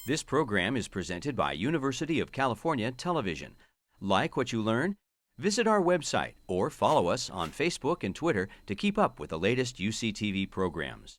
This program is presented by University of California Television. Like what you learn? Visit our website or follow us on Facebook and Twitter to keep up with the latest UCTV programs.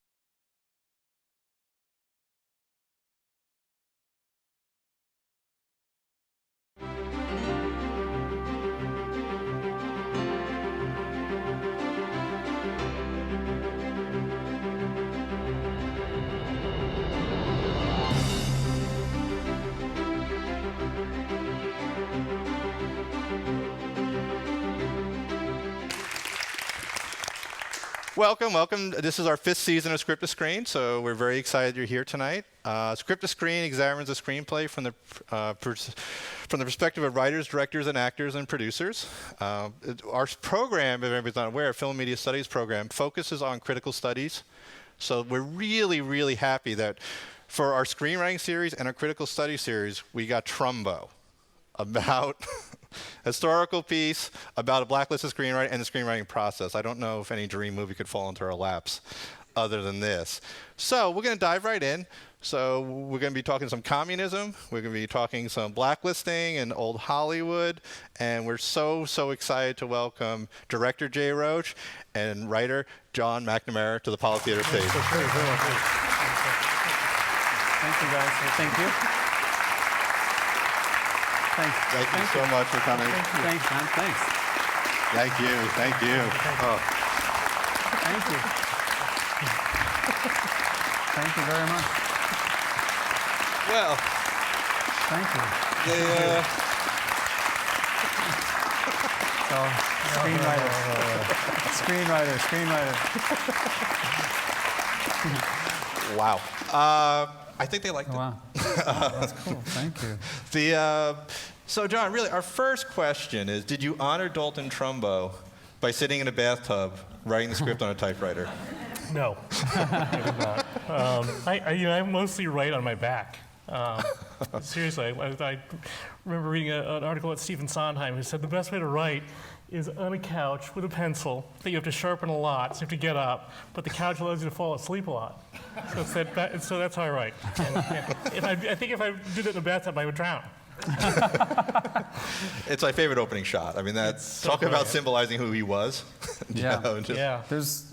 Welcome, welcome. This is our 5th season of Script to Screen, so we're very excited you're here tonight. Script to Screen examines a screenplay from the perspective of writers, directors, and actors and producers. Our program, if anybody's not aware, Film and Media Studies program, focuses on critical studies. So we're really, really happy that for our screenwriting series and our critical studies series, we got Trumbo, about historical piece about a blacklisted screenwriter and the screenwriting process. I don't know if any dream movie could fall into our laps other than this. So we're going to dive right in. So we're going to be talking some communism. We're going to be talking some blacklisting and old Hollywood. And we're so excited to welcome director Jay Roach and writer John McNamara to the Apollo Theater stage. Thank you, guys. Thank you. Thanks. Thank you so much for coming. Thank you. Thanks, man. Thanks. Thank you. Thank you. Oh. Thank you. Thank you very much. Well, thank you. So, screenwriter. Wow. I think they liked it. Wow. That's cool. Thank you. So, John, really, our first question is, did you honor Dalton Trumbo by sitting in a bathtub writing the script on a typewriter? No, I did not. I mostly write on my back. Seriously, I remember reading an article at Stephen Sondheim who said the best way to write is on a couch with a pencil that you have to sharpen a lot, so you have to get up, but the couch allows you to fall asleep a lot. So that's how I write. And I think if I did it in a bathtub, I would drown. It's my favorite opening shot. I mean, that's so talking brilliant. about symbolizing who he was. Yeah. Yeah.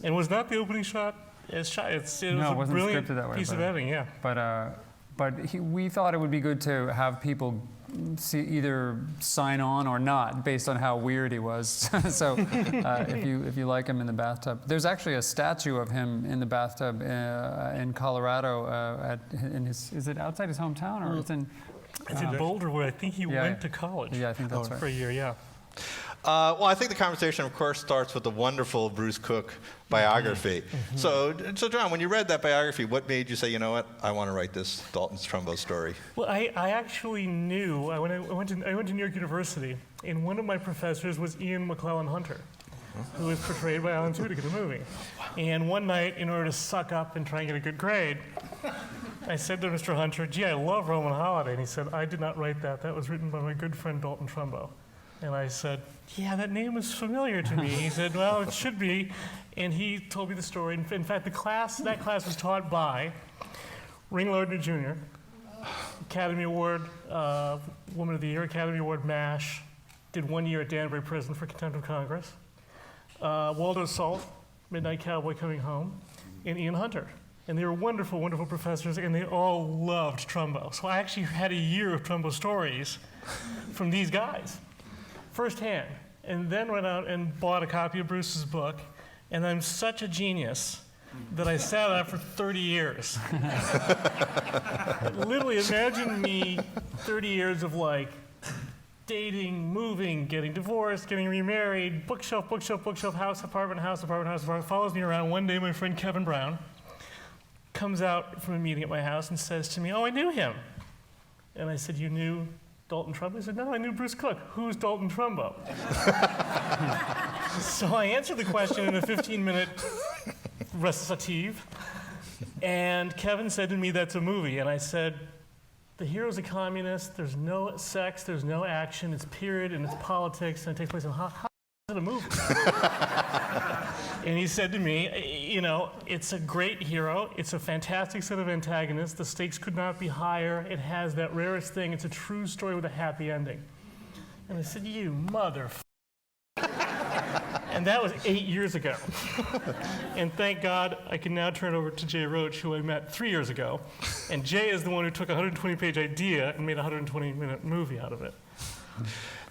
And was not the opening shot. It was a brilliant scripted that way, piece of editing. Yeah. But we thought it would be good to have people either sign on or not based on how weird he was. So if you like him in the bathtub, there's actually a statue of him in the bathtub in Colorado. Is it outside his hometown or it's in? It's in Boulder, where I think he went to college. Yeah, I think that's right. For a year. Yeah. Well, I think the conversation, of course, starts with the wonderful Bruce Cook biography. Mm-hmm. So, John, when you read that biography, what made you say, you know what, I want to write this Dalton Trumbo story? Well, I actually knew. When I went to New York University, and one of my professors was Ian McClellan Hunter, who was portrayed by Alan Tudyk in the movie. And one night, in order to suck up and try and get a good grade, I said to Mr. Hunter, gee, I love Roman Holiday. And he said, I did not write that. That was written by my good friend Dalton Trumbo. And I said, yeah, that name is familiar to me. He said, well, it should be. And he told me the story. In fact, that class was taught by Ring Lardner Jr., Academy Award, Woman of the Year, Academy Award MASH, did 1 year at Danbury Prison for contempt of Congress, Waldo Salt, Midnight Cowboy Coming Home, and Ian Hunter. And they were wonderful, wonderful professors, and they all loved Trumbo. So I actually had a year of Trumbo stories from these guys, firsthand. And then went out and bought a copy of Bruce's book, and I'm such a genius that I sat on it for 30 years. Literally, imagine me 30 years of like dating, moving, getting divorced, getting remarried, bookshelf, bookshelf, bookshelf, house, apartment, house, apartment, house, apartment. Follows me around. One day, my friend Kevin Brown comes out from a meeting at my house and says to me, oh, I knew him. And I said, you knew Dalton Trumbo? He said, no, I knew Bruce Cook. Who's Dalton Trumbo? So I answered the question in a 15-minute recitative. And Kevin said to me, that's a movie. And I said, the hero's a communist. There's no sex. There's no action. It's period, and it's politics, and it takes place in how is it a movie? And he said to me, it's a great hero. It's a fantastic set of antagonists. The stakes could not be higher. It has that rarest thing. It's a true story with a happy ending. And I said, you mother. And that was 8 years ago. And thank God I can now turn over to Jay Roach, who I met 3 years ago. And Jay is the one who took a 120-page idea and made a 120-minute movie out of it.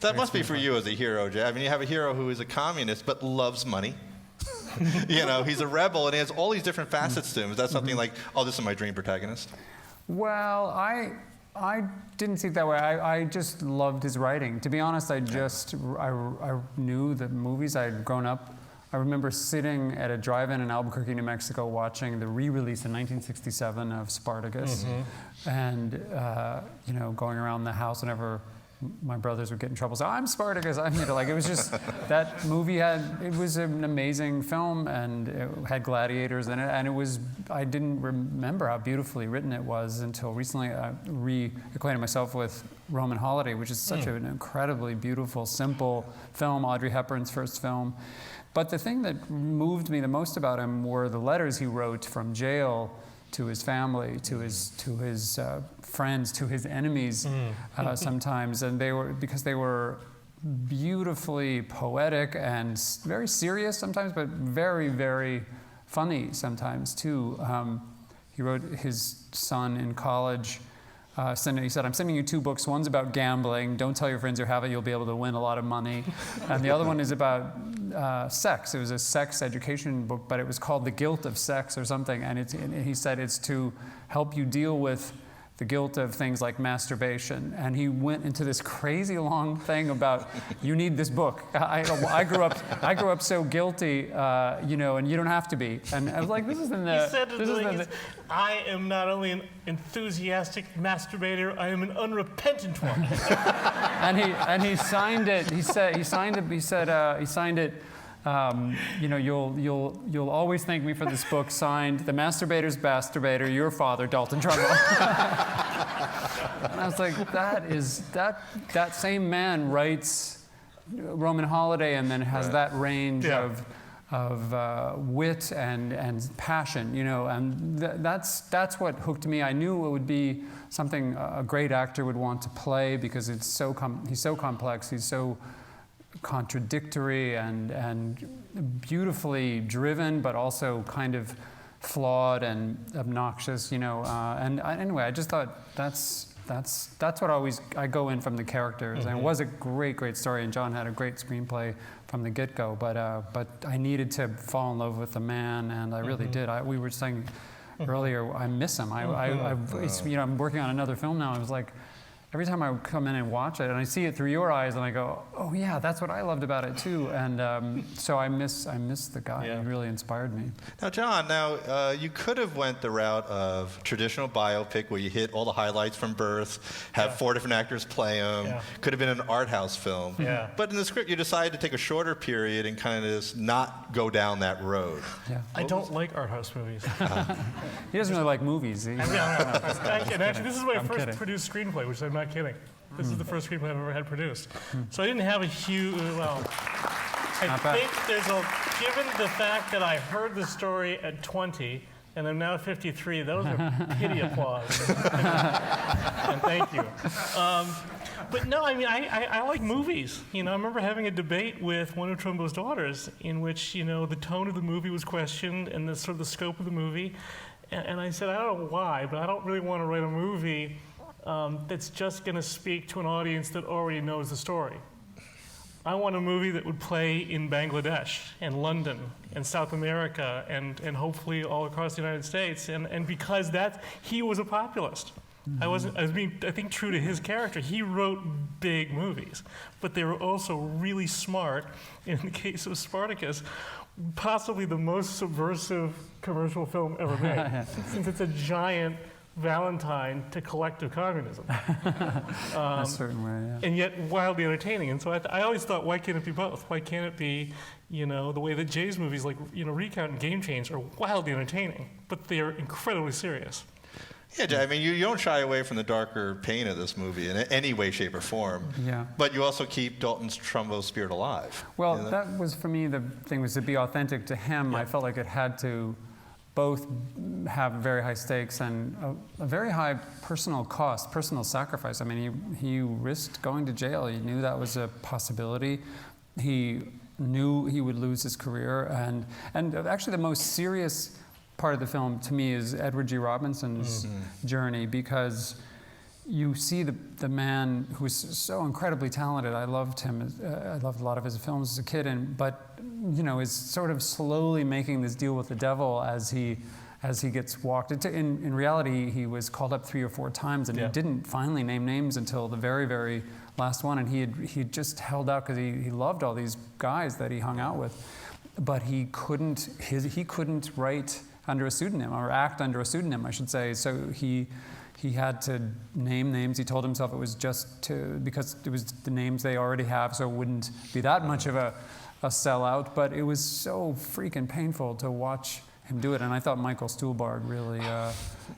That must be for you as a hero, Jay. I mean, you have a hero who is a communist but loves money. He's a rebel and he has all these different facets to him. Is that something like, oh, this is my dream protagonist? Well, I didn't see it that way. I just loved his writing. To be honest, I knew the movies. I had grown up. I remember sitting at a drive-in in Albuquerque, New Mexico, watching the re-release in 1967 of Spartacus, and going around the house whenever my brothers would get in trouble. So I'm Spartacus. It was just that movie it was an amazing film, and it had gladiators in it, and I didn't remember how beautifully written it was until recently. I reacquainted myself with Roman Holiday, which is such an incredibly beautiful, simple film. Audrey Hepburn's first film. But the thing that moved me the most about him were the letters he wrote from jail to his family, to his friends, to his enemies sometimes, and because they were beautifully poetic and very serious sometimes, but very, very funny sometimes too. He wrote his son in college. He said, I'm sending you 2 books. One's about gambling. Don't tell your friends you have it. You'll be able to win a lot of money. And the other one is about sex. It was a sex education book, but it was called The Guilt of Sex or something. And he said it's to help you deal with the guilt of things like masturbation. And he went into this crazy long thing about, you need this book. I grew up so guilty, and you don't have to be. And I was like, this isn't the... He said, I am not only an enthusiastic masturbator, I am an unrepentant one. and he signed it. He signed it. You'll always thank me for this book. Signed, the masturbator's masturbator, your father, Dalton Trumbo. And I was like, that same man writes Roman Holiday and then has that range of wit and passion, and that's what hooked me. I knew it would be something a great actor would want to play because he's so complex, he's so contradictory and beautifully driven, but also kind of flawed and obnoxious, anyway, I just thought that's what I go in from the characters. And it was a great story, and John had a great screenplay from the get-go, but I needed to fall in love with the man, and I really did. We were saying earlier, I miss him. I'm working on another film now. I was like, every time I come in and watch it, and I see it through your eyes, and I go, oh yeah, that's what I loved about it too. And so I miss the guy. He really inspired me. Now, John, you could have went the route of traditional biopic where you hit all the highlights from birth, have 4 different actors play them. Yeah. Could have been an art house film. Yeah. But in the script, you decided to take a shorter period and kind of just not go down that road. Yeah. I don't like art house movies. He doesn't really like movies. Actually, this is my first produced screenplay, which I'm not kidding. This is the first screenplay I've ever had produced. So I didn't have a huge, I think given the fact that I heard the story at 20 and I'm now 53, those are pity applause. And thank you. But no, I mean, I like movies. I remember having a debate with one of Trumbo's daughters in which, the tone of the movie was questioned and the sort of the scope of the movie. And I said, I don't know why, but I don't really want to write a movie that's just going to speak to an audience that already knows the story. I want a movie that would play in Bangladesh and London and South America and hopefully all across the United States. And because he was a populist. I was being, I think, true to his character. He wrote big movies, but they were also really smart. In the case of Spartacus, possibly the most subversive commercial film ever made, since it's a giant Valentine to collective communism. A certain way, yeah. And yet wildly entertaining. And so I always thought, why can't it be both? Why can't it be, the way that Jay's movies like, Recount and Game Change are wildly entertaining, but they are incredibly serious. Yeah, I mean, you don't shy away from the darker pain of this movie in any way, shape, or form. Yeah. But you also keep Dalton's Trumbo's spirit alive. Well, you know? that was for me the thing, was to be authentic to him. I felt like it had to both have very high stakes and a very high personal cost, personal sacrifice. I mean, he risked going to jail. He knew that was a possibility. He knew he would lose his career. And actually the most serious part of the film to me is Edward G. Robinson's journey, because you see the man who is so incredibly talented. I loved him. I loved a lot of his films as a kid, but you know, is sort of slowly making this deal with the devil as he gets walked into. In reality, he was called up 3 or 4 times, and he didn't finally name names until the very, very last one. And he just held out because he loved all these guys that he hung out with, but he couldn't write under a pseudonym, or act under a pseudonym, I should say. So he had to name names. He told himself it was just because it was the names they already have, so it wouldn't be that much of a sellout. But it was so freaking painful to watch him do it. And I thought Michael Stuhlbarg really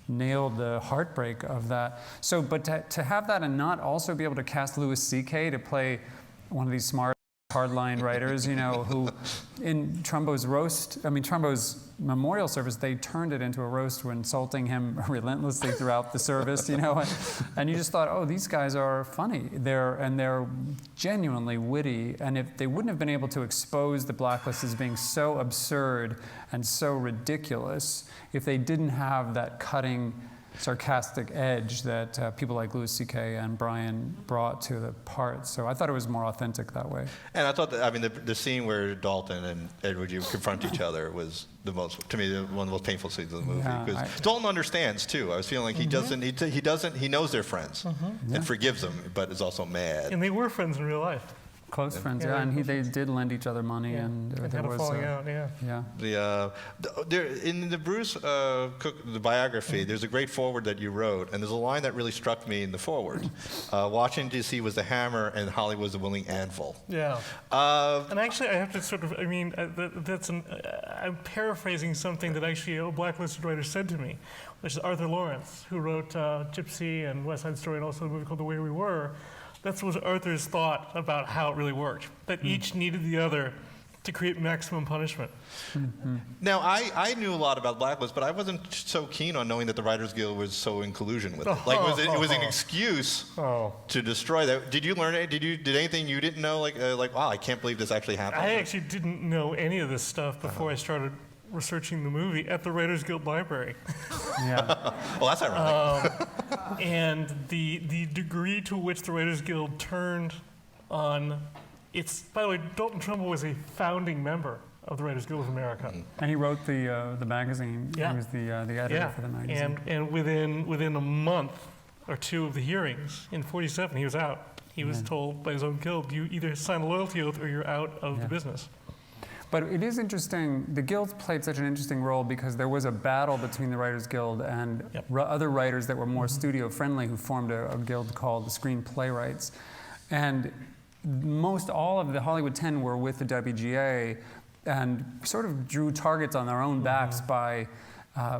nailed the heartbreak of that. So, but to have that and not also be able to cast Louis C.K. to play one of these smart, hardline writers, you know, who in Trumbo's roast, I mean, Trumbo's memorial service, they turned it into a roast, were insulting him relentlessly throughout the service, you know, and you just thought, oh, these guys are funny. They're genuinely witty, and if they wouldn't have been able to expose the Blacklist as being so absurd and so ridiculous, if they didn't have that cutting, sarcastic edge that people like Louis C.K. and Brian brought to the part. So I thought it was more authentic that way. And I thought that, I mean, the scene where Dalton and Edward G. confront each other was the most, to me, one of the most painful scenes of the movie. Because Dalton understands too. I was feeling like he knows they're friends and forgives them, but is also mad. And they were friends in real life. Close friends, yeah, and they did lend each other money, and there had was a falling out, In the Bruce Cook, the biography, there's a great foreword that you wrote, and there's a line that really struck me in the foreword. Washington, D.C. was the hammer, and Hollywood was the willing anvil. Yeah. And actually, I have to sort of, I mean, I'm paraphrasing something that actually a blacklisted writer said to me, which is Arthur Lawrence, who wrote Gypsy and West Side Story, and also a movie called The Way We Were. That was Arthur's thought about how it really worked, that each needed the other to create maximum punishment. Now, I knew a lot about Blacklist, but I wasn't so keen on knowing that the Writers Guild was so in collusion with it. Like, it was an excuse to destroy that. Did you learn it? Did anything you didn't know? Like, wow, I can't believe this actually happened. I actually didn't know any of this stuff before I started researching the movie at the Writers Guild Library. Yeah. Well, that's ironic. And the degree to which the Writers Guild turned on its, by the way, Dalton Trumbo was a founding member of the Writers Guild of America. And he wrote the magazine. Yeah. He was the editor for the magazine. And within a month or two of the hearings, in '47, he was out. He was told by his own guild, you either sign a loyalty oath or you're out of the business. But it is interesting, the guild played such an interesting role because there was a battle between the Writers Guild and other writers that were more studio friendly, who formed a guild called the Screen Playwrights. And most all of the Hollywood 10 were with the WGA and sort of drew targets on their own backs by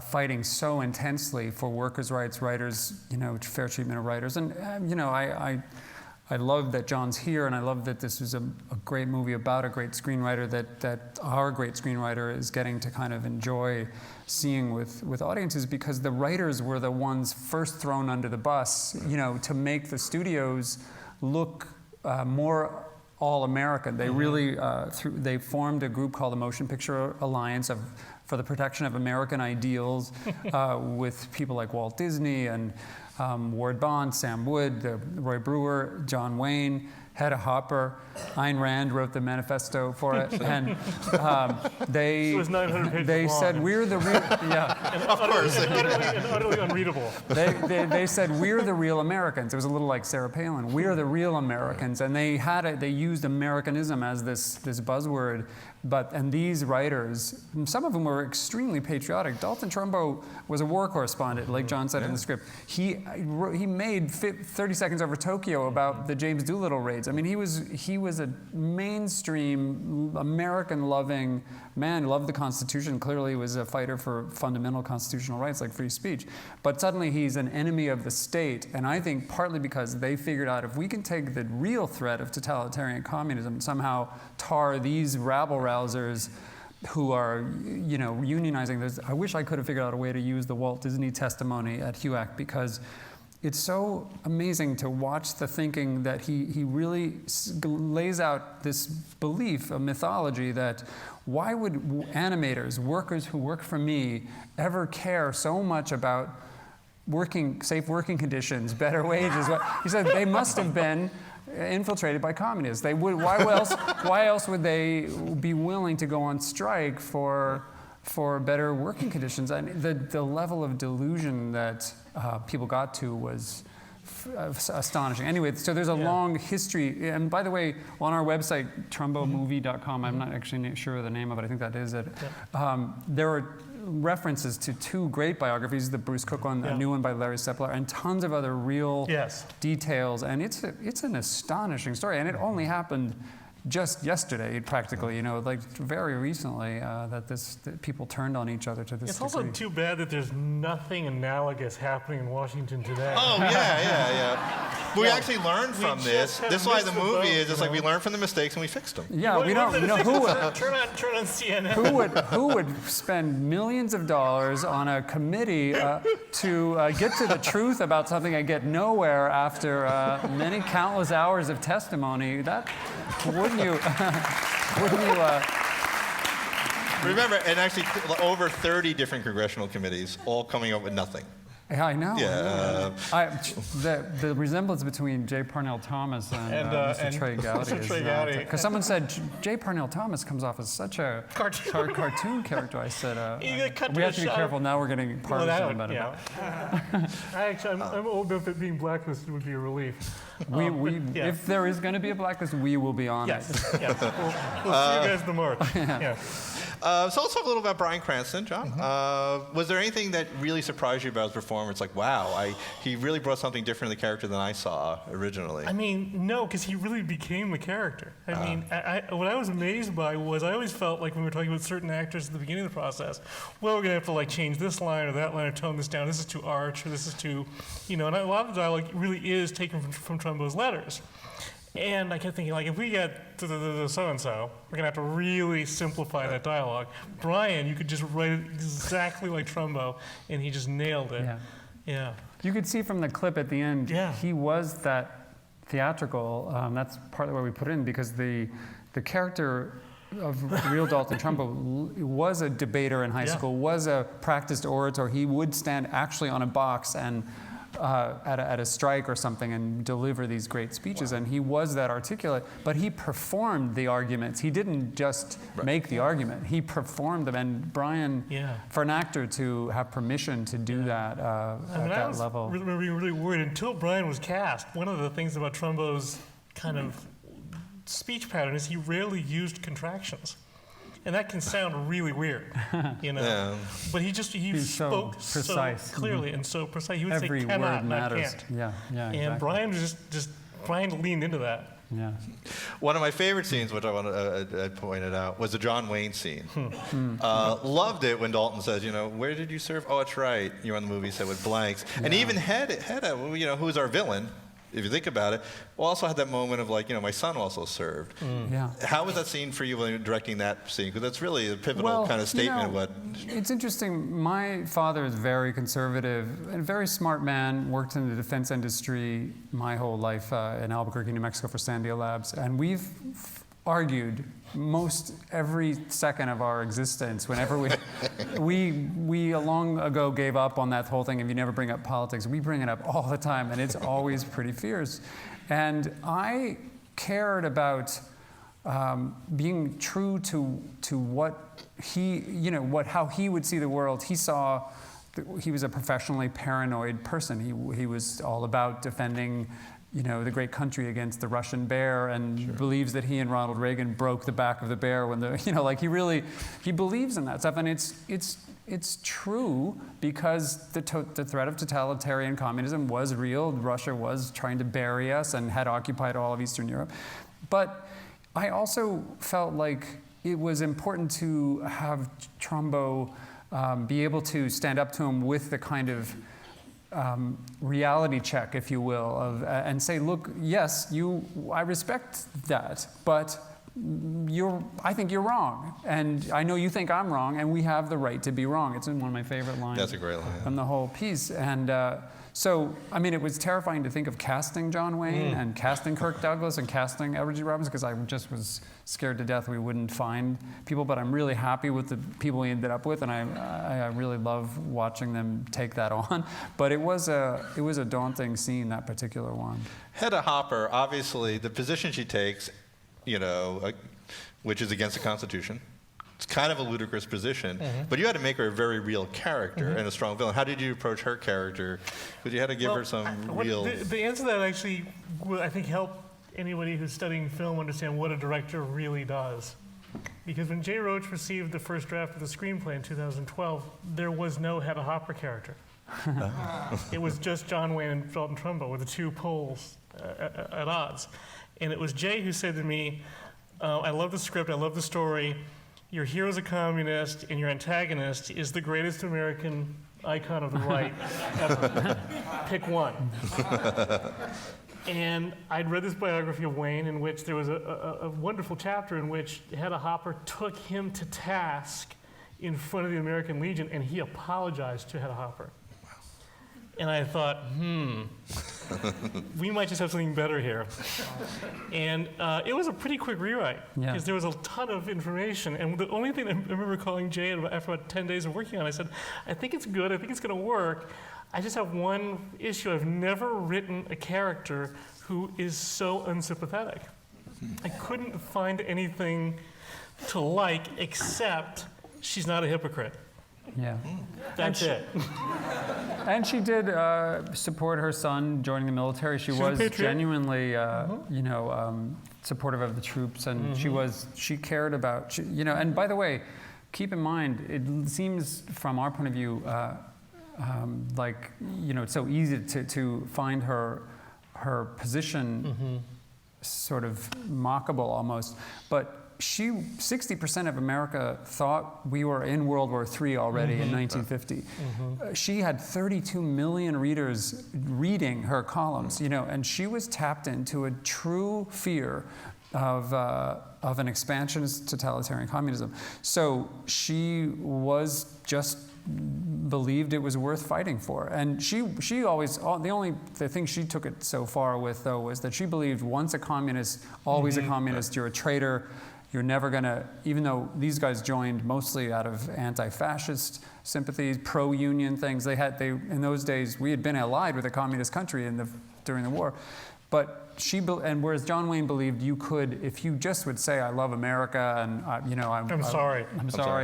fighting so intensely for workers' rights, writers, you know, fair treatment of writers. And, you know, I love that John's here, and I love that this is a great movie about a great screenwriter that our great screenwriter is getting to kind of enjoy seeing with audiences, because the writers were the ones first thrown under the bus, you know, to make the studios look more all-American. They really, they formed a group called the Motion Picture Alliance for the protection of American ideals with people like Walt Disney and Ward Bond, Sam Wood, Roy Brewer, John Wayne, Hedda Hopper. Ayn Rand wrote the manifesto for it, and they It was 900 pages they long. said we're the real Of course. And utterly unreadable. they said we're the real Americans. It was a little like Sarah Palin. We're the real Americans, and they used Americanism as this buzzword. And these writers, some of them were extremely patriotic. Dalton Trumbo was a war correspondent, like John said in the script. He he made 30 Seconds Over Tokyo about the James Doolittle raids. I mean, he was a mainstream American-loving man, loved the Constitution. Clearly, he was a fighter for fundamental constitutional rights like free speech. But suddenly, he's an enemy of the state, and I think partly because they figured out if we can take the real threat of totalitarian communism, somehow tar these rabble-rousers who are, unionizing. I wish I could have figured out a way to use the Walt Disney testimony at HUAC, because it's so amazing to watch the thinking that he really lays out this belief, a mythology that why would animators, workers who work for me, ever care so much about safe working conditions, better wages? He said they must have been infiltrated by communists. They would. Why else would they be willing to go on strike for better working conditions? And the level of delusion that people got to was astonishing. Anyway, so there's a long history. And by the way, on our website, trumbomovie.com, I'm not actually sure of the name of it. I think that is it. There are references to two great biographies, the Bruce Cook one, a new one by Larry Sepler, and tons of other real details. And it's an astonishing story. And it only happened just yesterday, practically, like very recently, that people turned on each other to this degree. It's also too bad that there's nothing analogous happening in Washington today. Oh, yeah. But we actually learned from this. This is why the movie is just like we learned from the mistakes and we fixed them. Yeah, we don't. Who would turn on CNN? Who would spend millions of dollars on a committee to get to the truth about something and get nowhere after many countless hours of testimony? That wouldn't you? Remember, and actually over 30 different congressional committees, all coming up with nothing. Yeah, I know. Yeah. The resemblance between J. Parnell Thomas and Mr. Trey Gowdy is because someone said J. Parnell Thomas comes off as such a cartoon character. I said we have to be careful. Now we're getting partisan about it. I'm old enough that being blacklisted would be a relief. If there is going to be a blacklist, we will be on it. We'll see you guys in the March. So let's talk a little about Bryan Cranston, John. Was there anything that really surprised you about his performance? Like, wow, he really brought something different to the character than I saw originally. I mean, no, because he really became the character. I mean, what I was amazed by was I always felt like when we were talking about certain actors at the beginning of the process, well, we're going to have to change this line or that line or tone this down. This is too arch or this is too, and a lot of the dialogue really is taken from Trumbo's letters. And I kept thinking, if we get to so-and-so, we're going to have to really simplify that dialogue. Bryan, you could just write it exactly like Trumbo, and he just nailed it. Yeah. You could see from the clip at the end, he was that theatrical. That's partly why we put it in, because the character of real Dalton Trumbo was a debater in high school, was a practiced orator. He would stand actually on a box and at a strike or something and deliver these great speeches, and he was that articulate, but he performed the arguments. He didn't just make the argument, he performed them, and Bryan, for an actor to have permission to do that at that level. I remember being really worried until Bryan was cast. One of the things about Trumbo's kind of speech pattern is he rarely used contractions. And that can sound really weird, But he spoke so clearly and so precise. He would Every say cannot, word matters. Can't. Yeah, exactly. And Bryan Bryan leaned into that. Yeah. One of my favorite scenes, which I pointed out, was the John Wayne scene. Loved it when Dalton says, where did you serve? Oh, that's right. You're on the movie set with blanks. And even Hedda, who's our villain, if you think about it, also had that moment of my son also served. Yeah. How was that scene for you when you were directing that scene? Because that's really a pivotal kind of statement. It's interesting. My father is very conservative and a very smart man, worked in the defense industry my whole life in Albuquerque, New Mexico for Sandia Labs. And we've argued most every second of our existence whenever we long ago gave up on that whole thing. If you never bring up politics, we bring it up all the time, and it's always pretty fierce. And I cared about being true to what he, how he would see the world. He was a professionally paranoid person. He was all about defending the great country against the Russian bear, and believes that he and Ronald Reagan broke the back of the bear when he believes in that stuff. And it's it's true because the threat of totalitarian communism was real. Russia was trying to bury us and had occupied all of Eastern Europe. But I also felt like it was important to have Trumbo be able to stand up to him with the kind of reality check, if you will, and say, look, yes, I respect that, but I think you're wrong, and I know you think I'm wrong, and we have the right to be wrong. It's in one of my favorite lines. That's a great line. From the whole piece, and so I mean, it was terrifying to think of casting John Wayne and casting Kirk Douglas and casting Edward G. Robinson, because I just was scared to death we wouldn't find people. But I'm really happy with the people we ended up with, and I really love watching them take that on. But it was a daunting scene, that particular one. Hedda Hopper, obviously, the position she takes, which is against the Constitution. It's kind of a ludicrous position, but you had to make her a very real character and a strong villain. How did you approach her character? Because you had to give her some real... The answer to that actually will, I think, help anybody who's studying film understand what a director really does. Because when Jay Roach received the first draft of the screenplay in 2012, there was no Hedda Hopper character. It was just John Wayne and Dalton Trumbo with the two poles at odds. And it was Jay who said to me, I love the script, I love the story. Your hero's a communist, and your antagonist is the greatest American icon of the right ever. Pick one. And I'd read this biography of Wayne in which there was a wonderful chapter in which Hedda Hopper took him to task in front of the American Legion, and he apologized to Hedda Hopper. And I thought, we might just have something better here. And it was a pretty quick rewrite, because there was a ton of information. And the only thing I remember calling Jay after about 10 days of working on it, I said, I think it's good, I think it's going to work. I just have one issue. I've never written a character who is so unsympathetic. I couldn't find anything to like except she's not a hypocrite. Yeah. That's it. And she did support her son joining the military. She's was genuinely, supportive of the troops, and she cared about, and by the way, keep in mind, it seems from our point of view, it's so easy to find her position sort of mockable almost, but 60% of America thought we were in World War III already in 1950. She had 32 million readers reading her columns, and she was tapped into a true fear of an expansionist totalitarian communism. So she was just believed it was worth fighting for, and she always the thing she took it so far with though was that she believed once a communist, always a communist. You're a traitor. You're never gonna, even though these guys joined mostly out of anti-fascist sympathies, pro-union things. They in those days we had been allied with a communist country during the war, but whereas John Wayne believed you could, if you just would say I love America and I'm sorry,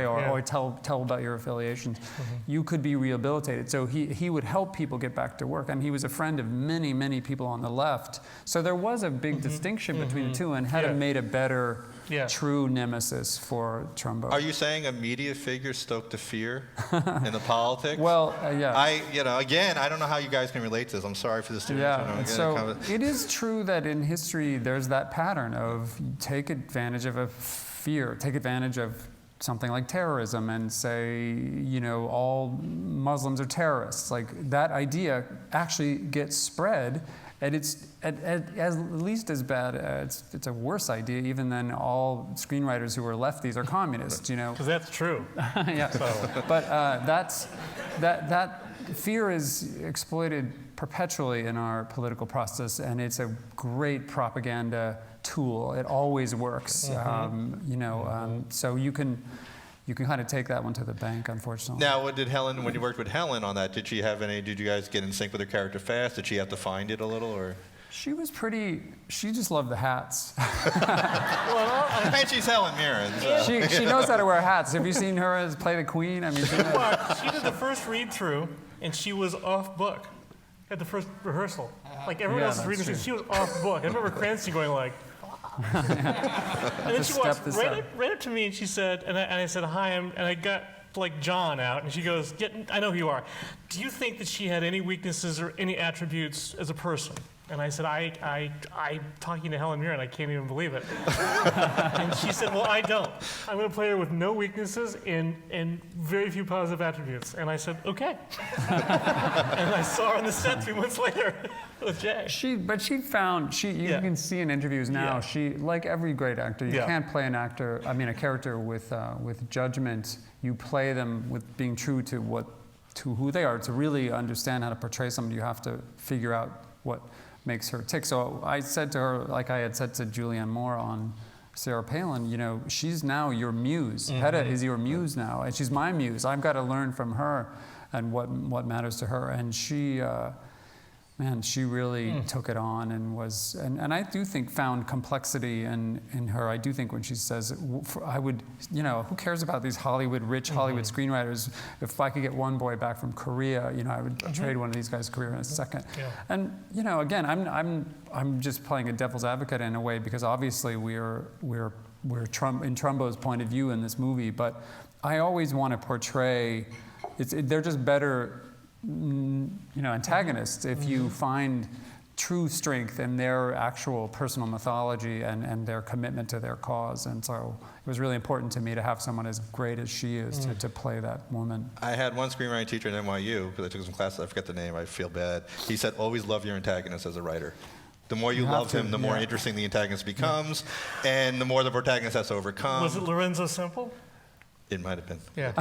or tell about your affiliations, you could be rehabilitated. So he would help people get back to work, and he was a friend of many people on the left. So there was a big distinction between the two, and Hedda made a better. True nemesis for Trumbo. Are you saying a media figure stoked the fear in the politics? Well, Again, I don't know how you guys can relate to this. I'm sorry for the students. So it is true that in history there's that pattern of take advantage of a fear, take advantage of something like terrorism and say, all Muslims are terrorists. Like that idea actually gets spread. And it's at least as bad. It's a worse idea even than all screenwriters who are lefties are communists. Because that's true. But that fear is exploited perpetually in our political process, and it's a great propaganda tool. It always works. So you can kind of take that one to the bank, unfortunately. Now, when you worked with Helen on that, did you guys get in sync with her character fast? Did she have to find it a little, or? She just loved the hats. And she's Helen Mirren. So. She knows how to wear hats. Have you seen her play the Queen? I mean, she did the first read through, and she was off book at the first rehearsal. Like everyone else was reading through, she was off book. I remember Cranston going like, and then she walked right up to me and she said, and I said hi, and I got like John out, and she goes, I know who you are. Do you think that she had any weaknesses or any attributes as a person? And I said, I'm talking to Helen Mirren, I can't even believe it. And she said, well, I don't. I'm going to play her with no weaknesses and very few positive attributes. And I said, okay. And I saw her on the set 3 months later with Jay. You can see in interviews now, she, like every great actor, you can't play a character with judgment. You play them with being true to who they are. To really understand how to portray someone, you have to figure out what makes her tick. So I said to her, like I had said to Julianne Moore on Sarah Palin, she's now your muse. Hedda is your muse now, and she's my muse. I've got to learn from her and what matters to her. And she really took it on and I do think found complexity in her. I do think when she says, I would, who cares about these rich Hollywood screenwriters? If I could get one boy back from Korea, I would trade one of these guys' career in a second. Yeah. And, again, I'm just playing a devil's advocate in a way, because obviously we're in Trumbo's point of view in this movie, but I always want to portray, they're just better antagonists if you find true strength in their actual personal mythology and their commitment to their cause. And so it was really important to me to have someone as great as she is to play that woman. I had one screenwriting teacher at NYU, because I took some classes, I forget the name, I feel bad. He said, always love your antagonist as a writer. The more you love him, the more interesting the antagonist becomes, and the more the protagonist has to overcome. Was it Lorenzo Semple? It might have been. Yeah.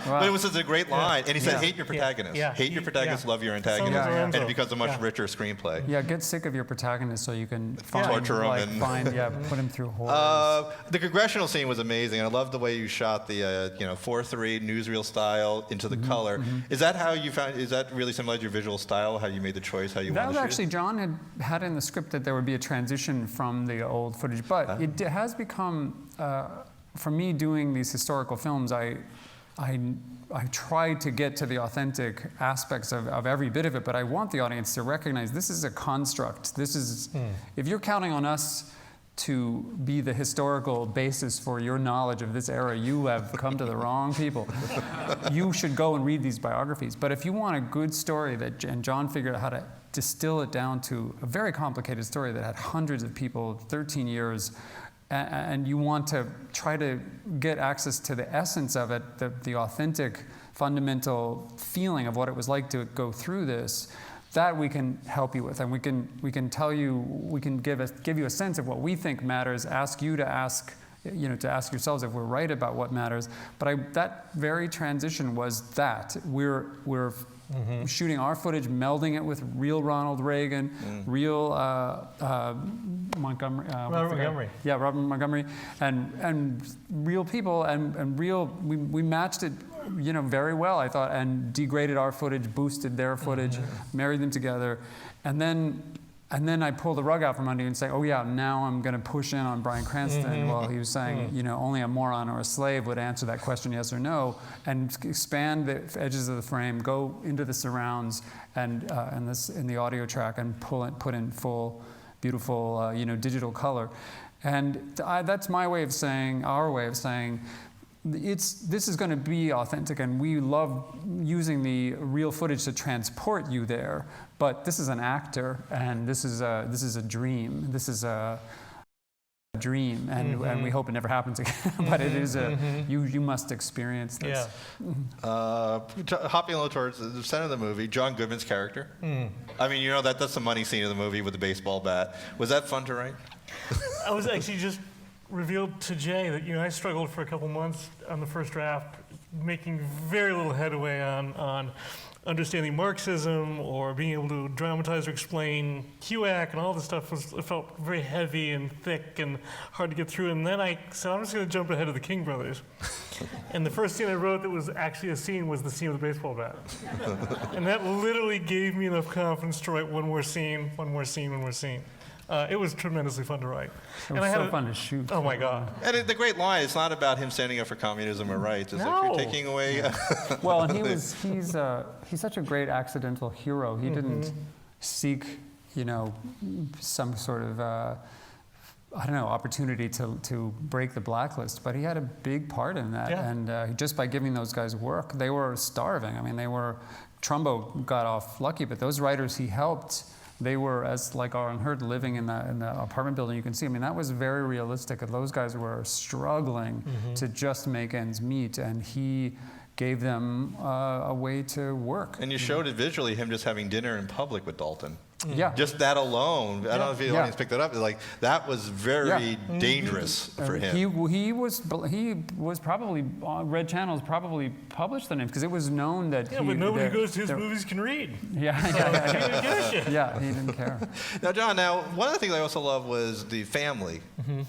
But it was such a great line. And he said, hate your protagonist. Hate your protagonist, love your antagonist. And it becomes a much richer screenplay. Yeah, get sick of your protagonist so you can torture him put him through horrors. The congressional scene was amazing. And I love the way you shot the 4:3 newsreel style into the color. Is that how you found, is that really symbolized your visual style, how you made the choice, how you wanted to shoot? That was actually, John had in the script that there would be a transition from the old footage. But it has become, for me, doing these historical films, I try to get to the authentic aspects of every bit of it, but I want the audience to recognize this is a construct. This is, if you're counting on us to be the historical basis for your knowledge of this era, you have come to the wrong people. You should go and read these biographies. But if you want a good story, and John figured out how to distill it down to a very complicated story that had hundreds of people, 13 years, and you want to try to get access to the essence of it, the authentic, fundamental feeling of what it was like to go through this, that we can help you with, and we can tell you, we can give you a sense of what we think matters, ask you to ask yourselves if we're right about what matters. But that very transition was that we're shooting our footage, melding it with real Ronald Reagan, real Montgomery. Robert Montgomery. Yeah, Robert Montgomery, and real people, and real. We matched it, very well, I thought, and degraded our footage, boosted their footage, married them together, and then I pulled the rug out from under you and say, oh yeah, now I'm going to push in on Bryan Cranston while he was saying, only a moron or a slave would answer that question, yes or no, and expand the edges of the frame, go into the surrounds and this in the audio track, and put in full, beautiful, digital color, and that's my way of saying, our way of saying, this is going to be authentic, and we love using the real footage to transport you there. But this is an actor, and this is a dream. This is a dream, and we hope it never happens again. But it is you must experience this. Yeah. Hopping a little towards the center of the movie, John Goodman's character. I mean, that's the money scene of the movie with the baseball bat. Was that fun to write? I was actually just revealed to Jay that I struggled for a couple months on the first draft, making very little headway on understanding Marxism or being able to dramatize or explain HUAC, and all this stuff it felt very heavy and thick and hard to get through. And then I said, I'm just going to jump ahead of the King brothers. And the first scene I wrote that was actually a scene was the scene of the baseball bat. And that literally gave me enough confidence to write one more scene. It was tremendously fun to write. It was so fun to shoot. Oh my God. And the great line, it's not about him standing up for communism or rights. It's like you're taking away. Well, and he's such a great accidental hero. He didn't seek, some sort of I don't know, opportunity to break the blacklist, but he had a big part in that. Yeah. And just by giving those guys work, they were starving. I mean, Trumbo got off lucky, but those writers he helped, they were, as like Aaron heard, living in the apartment building. You can see, I mean, that was very realistic. Those guys were struggling to just make ends meet, and he gave them a way to work. And you showed it visually, him just having dinner in public with Dalton. Yeah. Just that alone, I don't know if the audience picked that up, like that was very dangerous for him. He was probably, Red Channels probably published the name, because it was known that but nobody who goes to his movies can read. Yeah, He didn't give a shit. yeah, he didn't care. Now, John, one of the things I also love was the family,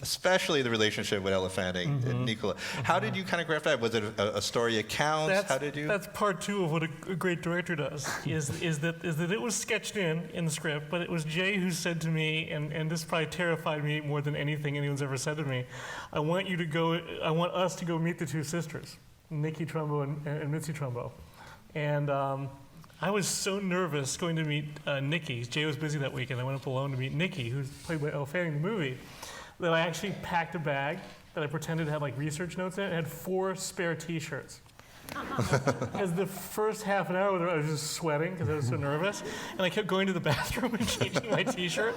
especially the relationship with Ella Fanning and Nicola. How did you kind of craft that? Was it a story account? How did you? That's part two of what a great director does, is that it was sketched in the script, but it was Jay who said to me, and this probably terrified me more than anything anyone's ever said to me, I want us to go meet the two sisters, Nikki Trumbo and Mitzi Trumbo. And I was so nervous going to meet Nikki. Jay was busy that weekend. I went up alone to meet Nikki, who's played by Elle Fanning in the movie, that I actually packed a bag that I pretended had like research notes in it. It had 4 spare t-shirts. Because the first half an hour with her, I was just sweating because I was so nervous, and I kept going to the bathroom and changing my t-shirt.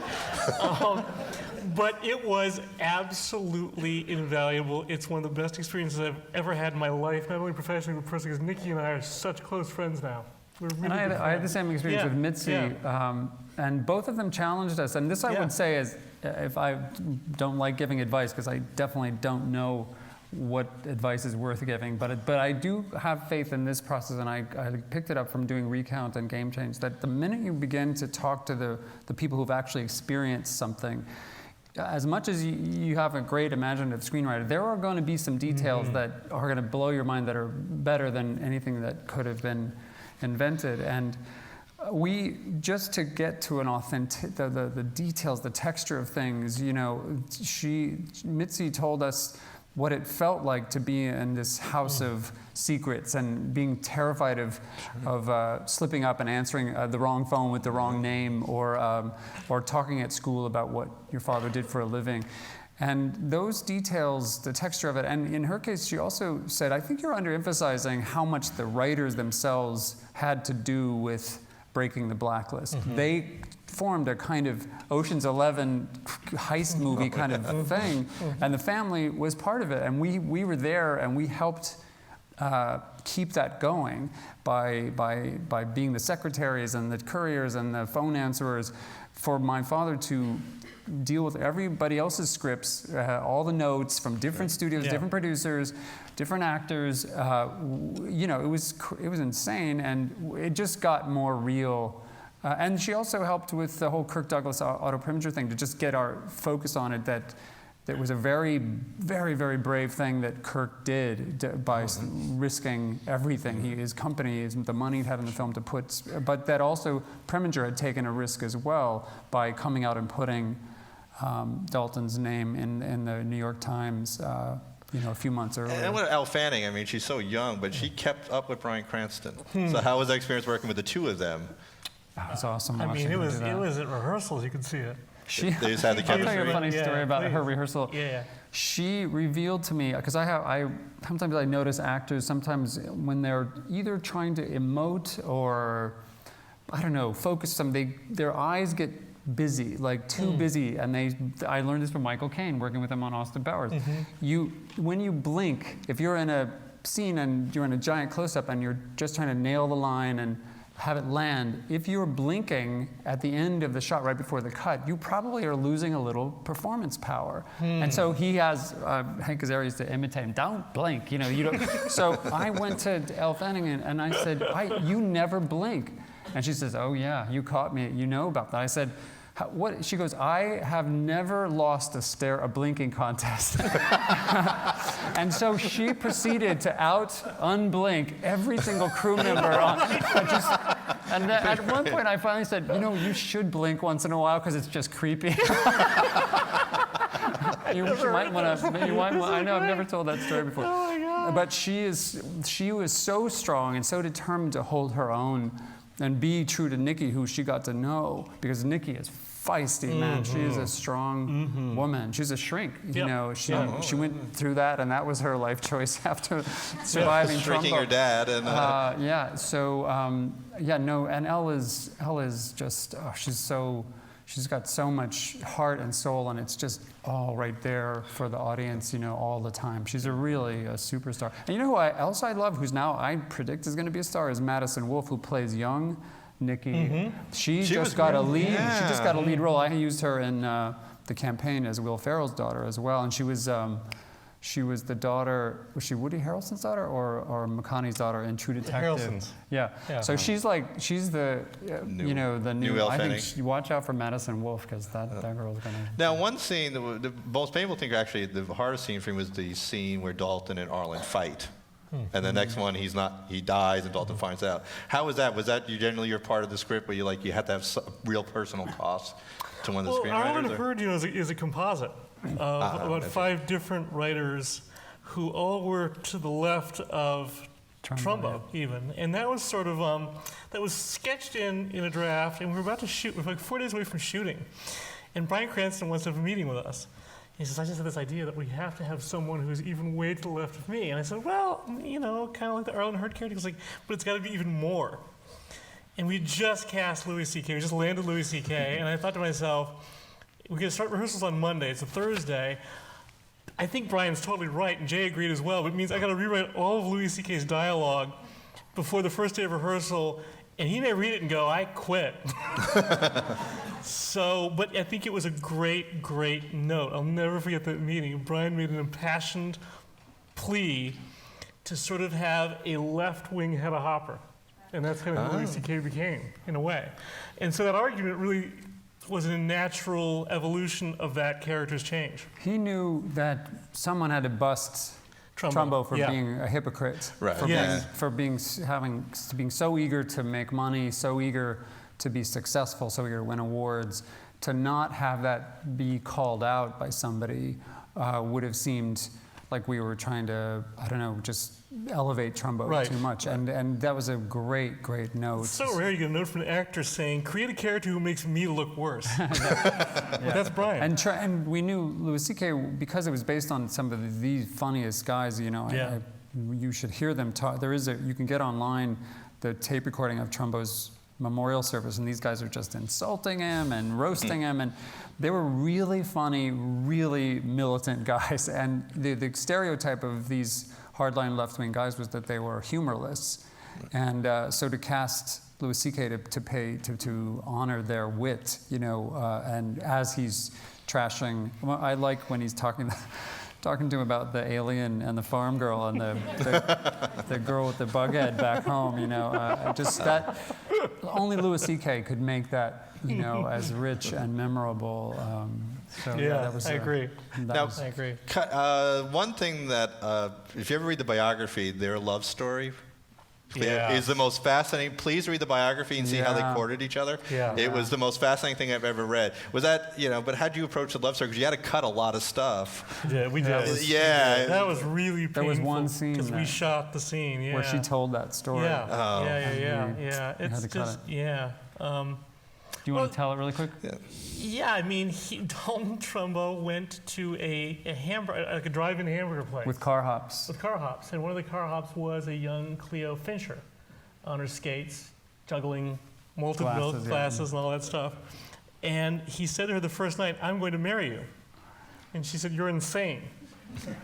But it was absolutely invaluable. It's one of the best experiences I've ever had in my life, not only professionally but personally, because Nikki and I are such close friends now. We're really And I had the same experience with Mitzi, and both of them challenged us. And this I would say is, if I don't like giving advice, because I definitely don't know what advice is worth giving, but I do have faith in this process, and I picked it up from doing Recount and Game Change, that the minute you begin to talk to the people who've actually experienced something, as much as you have a great imaginative screenwriter, there are going to be some details that are going to blow your mind, that are better than anything that could have been invented. And we, just to get to an authentic, the details, the texture of things, you know, Mitzi told us what it felt like to be in this house of secrets and being terrified of slipping up and answering the wrong phone with the wrong name, or talking at school about what your father did for a living. And those details, the texture of it, and in her case, she also said, I think you're underemphasizing how much the writers themselves had to do with breaking the blacklist. They formed a kind of Ocean's 11 heist movie kind of thing, and the family was part of it, and we were there, and we helped keep that going by being the secretaries and the couriers and the phone answerers for my father to deal with everybody else's scripts, all the notes from different studios, different producers, different actors. You know, it was insane, and it just got more real. And she also helped with the whole Kirk Douglas auto-primager thing, to just get our focus on it, that was a very, very, very brave thing that Kirk did by risking everything. His company, the money he had in the film to put, but that also Preminger had taken a risk as well by coming out and putting Dalton's name in the New York Times you know, a few months earlier. And what Elle Fanning, I mean, she's so young, but she kept up with Bryan Cranston. So how was that experience working with the two of them? That was awesome. I mean, it was at rehearsals, you could see it. They just had the chemistry. I'll tell you a funny story about her rehearsal. Yeah. She revealed to me, because sometimes I notice actors, sometimes when they're either trying to emote or, I don't know, focus their eyes get busy, like too busy, and I learned this from Michael Caine, working with him on Austin Powers. When you blink, if you're in a scene and you're in a giant close-up and you're just trying to nail the line and have it land, if you're blinking at the end of the shot right before the cut, you probably are losing a little performance power. And so he has Hank Azaria to imitate him. Don't blink, you know. You don't. So I went to Elle Fanning and I said, "You never blink." And she says, "Oh yeah, you caught me. You know about that." I said, "What?" She goes, "I have never lost a blinking contest." And so she proceeded to unblink every single crew member and then at one point I finally said, "You know, you should blink once in a while because it's just creepy." You might want to. I know I've never told that story before. Oh my God. But she was so strong and so determined to hold her own and be true to Nikki, who she got to know, because Nikki is feisty, man. She is a strong woman. She's a shrink. You know, she went through that, and that was her life choice after surviving Shrinking Trumbo. her dad. And, and Elle is just, she's got so much heart and soul, and it's just all right there for the audience, you know, all the time. She's really a superstar. And you know who else I love, who's now I predict is going to be a star, is Madison Wolfe, who plays young Nikki. She just got a lead. Yeah. She just got a lead role. I used her in The Campaign as Will Ferrell's daughter as well, and she was the daughter. Was she Woody Harrelson's daughter or McConaughey's daughter in True Detective? Harrelson's. Yeah. So she's the the new. Elle I Fanning. think watch out for Madison Wolfe, because that girl's gonna. Now, one scene, the most painful thing, actually, the hardest scene for me was the scene where Dalton and Arlen fight. And the next one, he dies, and Dalton finds out. How was that? Was that generally your part of the script where you had to have real personal costs to one of the screenwriters? Arlen Hurd, is a composite of about 5 different writers who all were to the left of Trumbo, even. And that was sort of, that was sketched in a draft, and we were about to shoot. We were like 4 days away from shooting. And Bryan Cranston wants to have a meeting with us. He says, I just have this idea that we have to have someone who's even way to the left of me. And I said, well, kind of like the Arlen Hurd character. He was like, but it's got to be even more. And we just cast Louis C.K. We just landed Louis C.K. And I thought to myself, we're going to start rehearsals on Monday. It's a Thursday. I think Brian's totally right, and Jay agreed as well. But it means I got to rewrite all of Louis C.K.'s dialogue before the first day of rehearsal. And he may read it and go, I quit. But I think it was a great, great note. I'll never forget that meeting. Brian made an impassioned plea to sort of have a left-wing Hedda Hopper. And that's kind of who Louis C.K. became, in a way. And so that argument really was a natural evolution of that character's change. He knew that someone had to bust Trumbo for being a hypocrite, Right. for being so eager to make money, so eager to be successful, so eager to win awards. To not have that be called out by somebody would have seemed like we were trying to, just elevate Trumbo too much. And that was a great, great note. It's so rare you get a note from an actor saying, create a character who makes me look worse. But that's Brian. And we knew Louis C.K., because it was based on some of the funniest guys, you should hear them talk. You can get online the tape recording of Trumbo's memorial service, and these guys are just insulting him and roasting him, and they were really funny, really militant guys. And the stereotype of these hardline left-wing guys was that they were humorless, and so to cast Louis C.K. to honor their wit, and as he's trashing, I like when he's talking to him about the alien and the farm girl and the girl with the bug head back home, just that only Louis C.K. could make that, as rich and memorable. That was I agree. I agree. One thing that, if you ever read the biography, their love story is the most fascinating. Please read the biography and see how they courted each other. It was the most fascinating thing I've ever read. Was that, but how did you approach the love story? Because you had to cut a lot of stuff. Yeah, we did. That was really painful. There was one scene because we shot the scene, where she told that story. Yeah. It's just, do you want to tell it really quick? Yeah, Dalton Trumbo went to a hamburger, like a drive-in hamburger place. With car hops. And one of the car hops was a young Cleo Fincher on her skates, juggling multiple glasses and all that stuff. And he said to her the first night, I'm going to marry you. And she said, you're insane.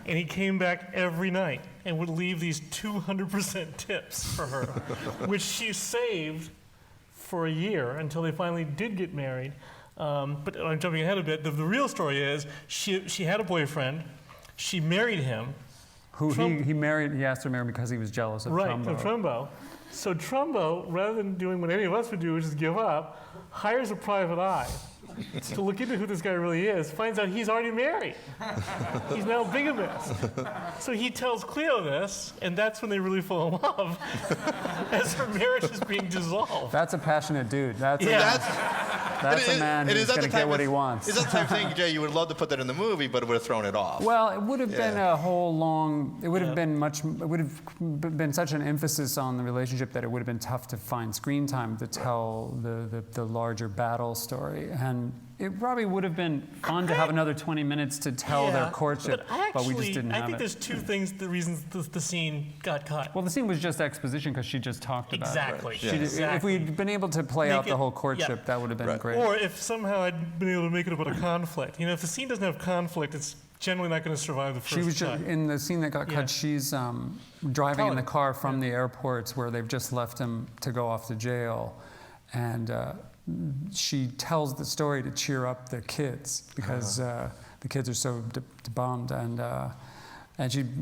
And he came back every night and would leave these 200% tips for her, which she saved for a year until they finally did get married. But I'm jumping ahead a bit. The real story is she had a boyfriend. She married him. Who he married? He asked her to marry him because he was jealous of Trumbo. Right, of Trumbo. So Trumbo, rather than doing what any of us would do, which is give up, hires a private eye to look into who this guy really is, finds out he's already married. He's now bigamous. So he tells Cleo this, and that's when they really fall in love, as her marriage is being dissolved. That's a passionate dude. That's a man who's going to get what he wants. Is that the type of thing, Jay, you would love to put that in the movie, but it would have thrown it off? Well, it would have been a whole long, it would have been such an emphasis on the relationship that it would have been tough to find screen time to tell the larger battle story. And it probably would have been fun to have another 20 minutes to tell their courtship, but we just didn't have it. I think there's two things, the reasons the scene got cut. Well, the scene was just exposition because she just talked about Exactly. it. Exactly. If we'd been able to play out the whole courtship, that would have been great. Or if somehow I'd been able to make it about a conflict. You know, if the scene doesn't have conflict, it's generally not going to survive the first She was cut. in the scene that got cut. She's driving in the car from the airports where they've just left him to go off to jail, and she tells the story to cheer up the kids because the kids are so bummed, and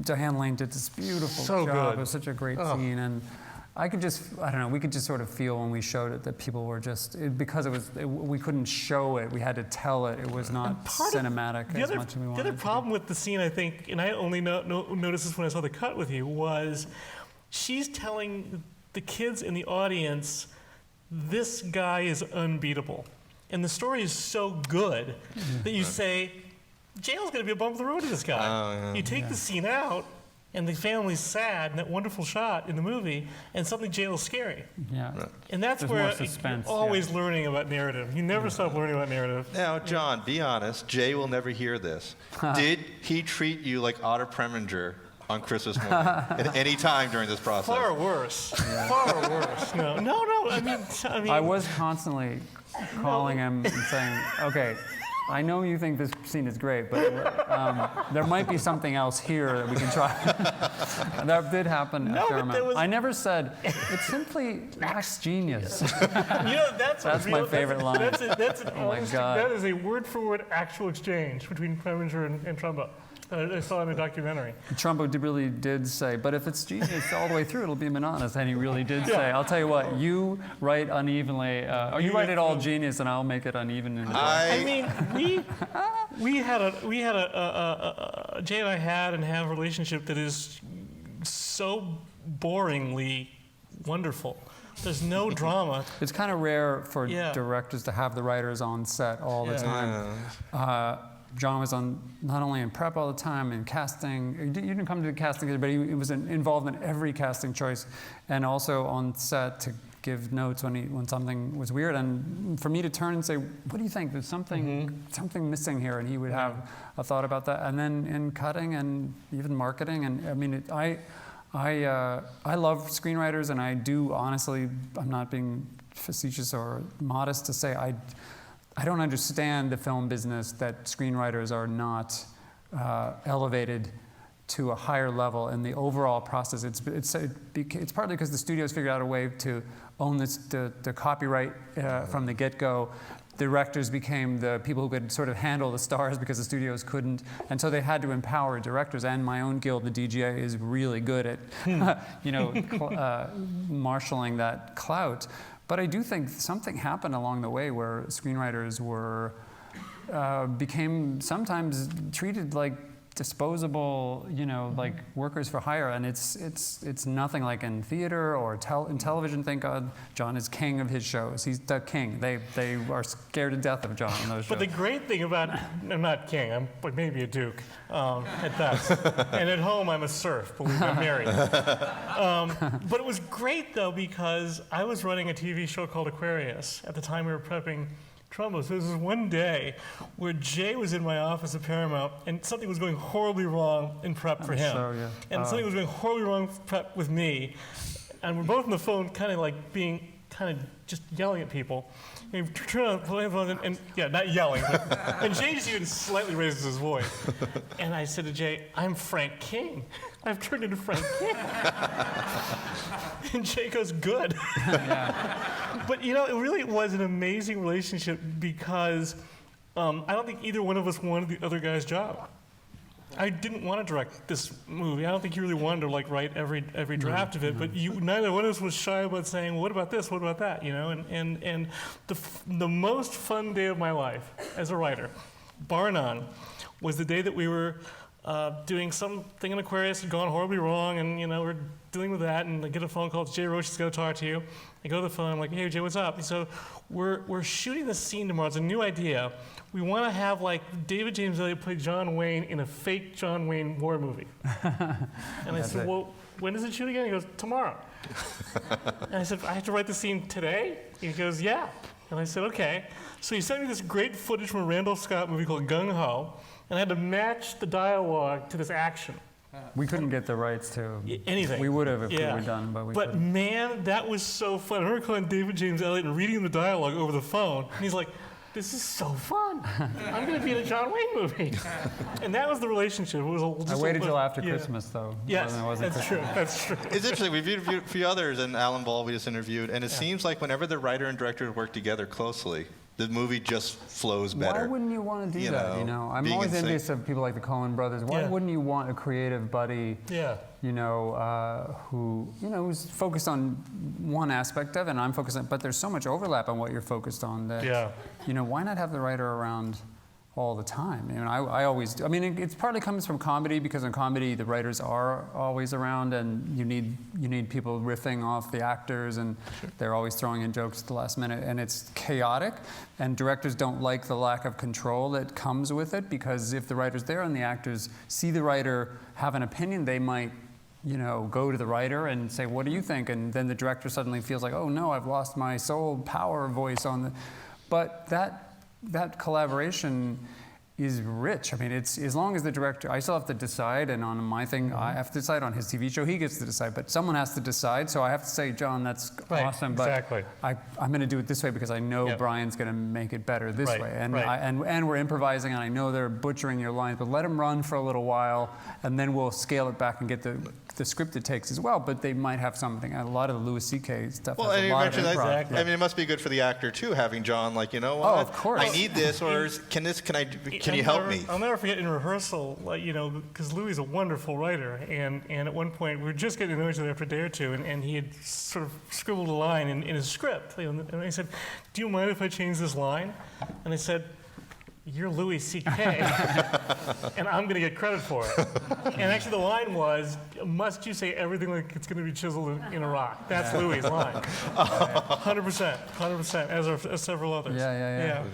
Diane Lane did this beautiful job. Good. It was such a great scene, and I don't know, we could just sort of feel when we showed it that people were because we couldn't show it, we had to tell it. It was not cinematic as much as we wanted. The other problem with the scene, I think, and I only noticed this when I saw the cut with you, was she's telling the kids in the audience, this guy is unbeatable. And the story is so good that you say, jail's going to be a bump of the road to this guy. You take the scene out, and the family's sad, and that wonderful shot in the movie, and suddenly jail is scary. Yeah. And that's There's where more suspense, you're always learning about narrative. You never stop learning about narrative. Now, John, be honest. Jay will never hear this. Did he treat you like Otter Preminger on Christmas morning at any time during this process? Far worse. Far worse. No. I mean, I was constantly calling him and saying, okay, I know you think this scene is great, but there might be something else here that we can try. That did happen a fair amount. I never said, it simply lacks genius. That's my favorite line. That's Oh my God. That is a word-for-word actual exchange between Preminger and Trumbo. I saw in a documentary. Trumbo really did say, but if it's genius all the way through, it'll be monotonous. And he really did say, I'll tell you what, you write unevenly, or you write it all genius, and I'll make it uneven. I mean, we had a Jay and I had and have a relationship that is so boringly wonderful. There's no drama. It's kind of rare for directors to have the writers on set all the time. John was on not only in prep all the time, in casting. You didn't come to the casting, but he was involved in every casting choice, and also on set to give notes when something was weird. And for me to turn and say, "What do you think? There's something missing here," and he would have a thought about that. And then in cutting and even marketing, and I mean, I love screenwriters, and I do honestly. I'm not being facetious or modest to say I don't understand the film business that screenwriters are not elevated to a higher level in the overall process. It's partly because the studios figured out a way to own the copyright from the get-go. Directors became the people who could sort of handle the stars because the studios couldn't, and so they had to empower directors. And my own guild, the DGA, is really good at marshaling that clout. But I do think something happened along the way where screenwriters became sometimes treated like disposable, like workers for hire, and it's nothing like in theater or in television. Thank God, John is king of his shows. He's the king. They are scared to death of John in those shows. But the great thing about I'm not king. I'm maybe a duke at best, and at home I'm a serf. Believe me, I'm married. But it was great though because I was running a TV show called Aquarius at the time we were prepping Trumbo. So this was one day where Jay was in my office at Paramount, and something was going horribly wrong in prep for him. And something was going horribly wrong in prep with me. And we're both on the phone, kind of just yelling at people. And we turn on the phone, and not yelling, and Jay just even slightly raises his voice. And I said to Jay, I'm Frank King. I've turned into Frank King. And Jay goes, good. But it really was an amazing relationship because I don't think either one of us wanted the other guy's job. I didn't want to direct this movie. I don't think you really wanted to write every draft of it, but neither one of us was shy about saying, well, what about this, what about that, And the most fun day of my life as a writer, bar none, was the day that we were doing something in Aquarius had gone horribly wrong, and we're dealing with that, and I get a phone call. It's Jay Roach is going to talk to you. I go to the phone. I'm like, hey Jay, what's up? And so we're shooting this scene tomorrow. It's a new idea. We want to have David James Elliott play John Wayne in a fake John Wayne war movie. And I said, well, when does it shoot again? He goes, tomorrow. And I said, I have to write the scene today? He goes, yeah. And I said, okay. So he sent me this great footage from a Randall Scott movie called Gung Ho, and I had to match the dialogue to this action. We couldn't get the rights to anything. We would have if we were done, but we But couldn't. man, that was so fun. I remember calling David James Elliott and reading the dialogue over the phone, and he's like, this is so fun. I'm going to be in a John Wayne movie. And that was the relationship. It was I waited till after Christmas, though. Yes, when it wasn't that's Christmas. true. That's true. It's interesting. We've interviewed a few others, and Alan Ball we just interviewed, and it seems like whenever the writer and director work together closely, the movie just flows better. Why wouldn't you want to do that? I'm being always in sync. envious of people like the Coen brothers. Why Yeah. wouldn't you want a creative buddy? Yeah. Who's focused on one aspect of it, and I'm focused on, but there's so much overlap on what you're focused on that, why not have the writer around all the time? I always do. It partly comes from comedy, because in comedy the writers are always around, and you need people riffing off the actors, and they're always throwing in jokes at the last minute, and it's chaotic, and directors don't like the lack of control that comes with it, because if the writer's there and the actors see the writer have an opinion, they might go to the writer and say, what do you think? And then the director suddenly feels like, oh no, I've lost my soul power voice on the... But that collaboration is rich. It's as long as the director, I still have to decide, and on my thing, I have to decide. On his TV show, he gets to decide, but someone has to decide. So I have to say, John, that's awesome, but exactly. I'm going to do it this way because I know Brian's going to make it better this way. And and we're improvising, and I know they're butchering your lines, but let them run for a little while, and then we'll scale it back and get the scripted takes as well. But they might have something. A lot of the Louis C.K. stuff has a lot of improv. Exactly. It must be good for the actor too, having John like, what? Oh, of course. I need this, or can you help me? I'll never forget in rehearsal, because Louis is a wonderful writer, and at one point we were just getting to know each other after a day or two, and he had sort of scribbled a line in his script, and I said, do you mind if I change this line? And I said, you're Louis C.K., and I'm going to get credit for it. And actually the line was, must you say everything like it's going to be chiseled in a rock? That's Louis' line. 100%, as several others. Yeah.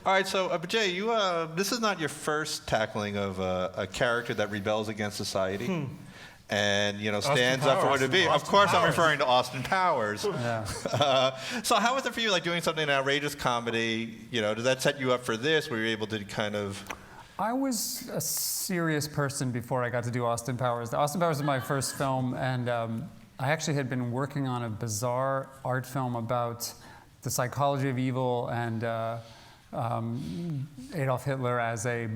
All right, so but Jay, this is not your first tackling of a character that rebels against society. And stands up for what it be. Of course, I'm referring to Austin Powers. So how was it for you, like doing something an outrageous comedy? Did that set you up for this? Were you able to kind of? I was a serious person before I got to do Austin Powers. Austin Powers was my first film, and I actually had been working on a bizarre art film about the psychology of evil and Adolf Hitler as a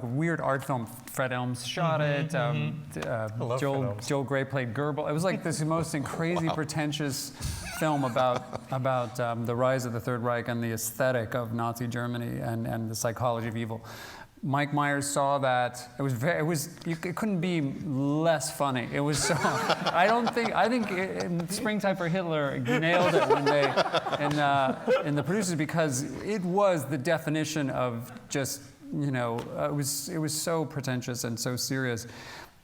weird art film. Fred Elms shot it. Joel Grey played Goebbels. It was like this most crazy, pretentious film about the rise of the Third Reich and the aesthetic of Nazi Germany and the psychology of evil. Mike Myers saw that. It couldn't be less funny. It was so. I think Springtime for Hitler nailed it when they in the producers, because it was the definition of just it was so pretentious and so serious.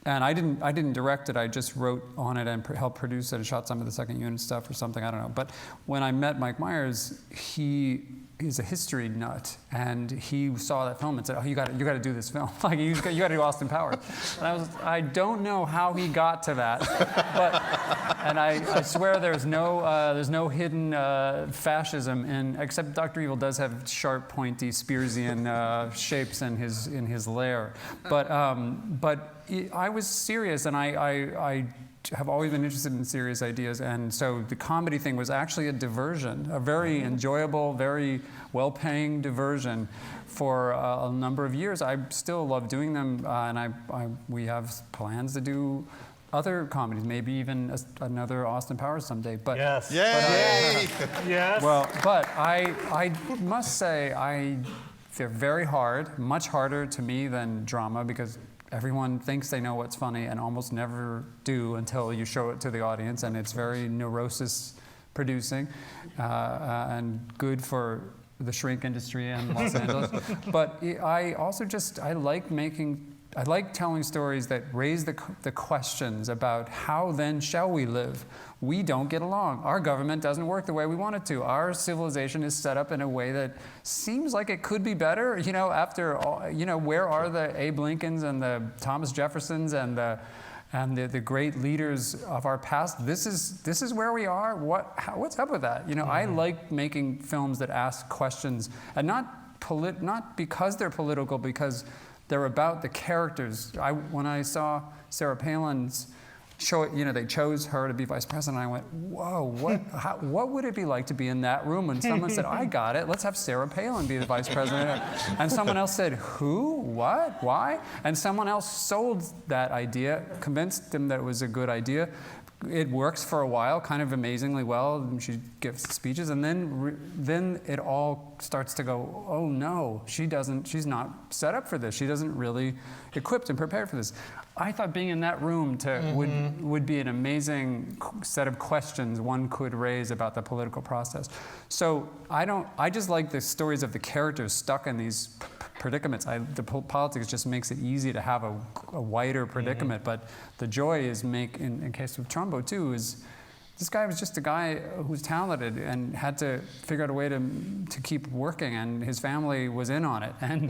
And I didn't direct it. I just wrote on it and helped produce it and shot some of the second unit stuff or something. I don't know. But when I met Mike Myers, he's a history nut, and he saw that film and said, "Oh, you got to do this film. Like you got to do Austin Powers." And I don't know how he got to that, and I swear there's no hidden fascism except Dr. Evil does have sharp, pointy Spearsian shapes in his lair, but I was serious, and I have always been interested in serious ideas, and so the comedy thing was actually a diversion, a very enjoyable, very well-paying diversion for a number of years. I still love doing them, and we have plans to do other comedies, maybe even another Austin Powers someday. But yes, yay! Yes. Well, but I must say they're very hard, much harder to me than drama, because everyone thinks they know what's funny and almost never do until you show it to the audience, and it's very neurosis producing and good for the shrink industry in Los Angeles. But I also I like telling stories that raise the questions about how then shall we live. We don't get along. Our government doesn't work the way we want it to. Our civilization is set up in a way that seems like it could be better. After all, where are the Abe Lincolns and the Thomas Jeffersons and the and the great leaders of our past. This is where we are. What's up with that? You know, I like making films that ask questions, and not because they're political, because they're about the characters. When I saw Sarah Palin's show, you know, they chose her to be vice president. I went, whoa, what would it be like to be in that room when someone said, I got it, let's have Sarah Palin be the vice president. And someone else said, who, what, why? And someone else sold that idea, convinced them that it was a good idea. It works for a while, kind of amazingly well, and she gives speeches, and then it all starts to go, oh no, she's not set up for this. She doesn't really equipped and prepared for this. I thought being in that room would be an amazing set of questions one could raise about the political process. So I just like the stories of the characters stuck in these predicaments. The politics just makes it easy to have a wider predicament, but the joy is in case of Trumbo too, is this guy was just a guy who's talented and had to figure out a way to keep working, and his family was in on it, and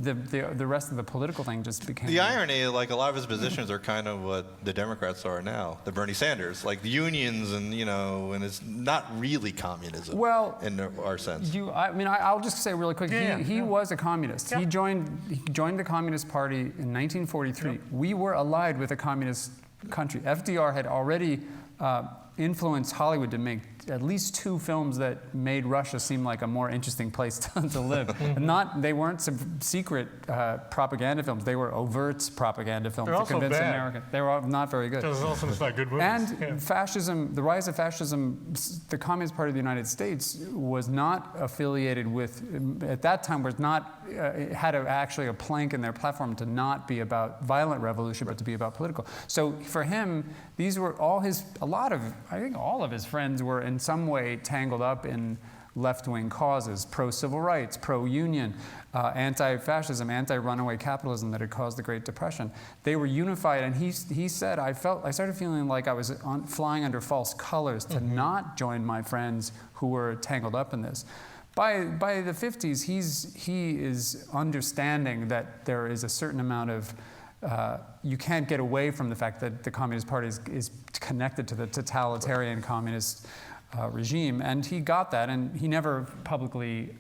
the rest of the political thing just became... The irony, like a lot of his positions are kind of what the Democrats are now, the Bernie Sanders, like the unions, and you know, and it's not really communism in our sense. I'll just say really quick, he was a communist. He joined the Communist Party in 1943. We were allied with a communist country. FDR had already influenced Hollywood to make at least 2 films that made Russia seem like a more interesting place to live. They weren't some secret propaganda films. They were overt propaganda films to convince Americans. They were not very good. There's also not good movies. And fascism, the rise of fascism, the Communist Party of the United States was not affiliated with, at that time, had actually a plank in their platform to not be about violent revolution, but to be about political. So for him, these were I think all of his friends were in some way tangled up in left-wing causes, pro-civil rights, pro-union, anti-fascism, anti-runaway capitalism that had caused the Great Depression. They were unified, and he said, I started feeling like I was flying under false colors to not join my friends who were tangled up in this. By the 50s, he is understanding that there is a certain amount of you can't get away from the fact that the Communist Party is connected to the totalitarian communist regime, and he got that, and he never publicly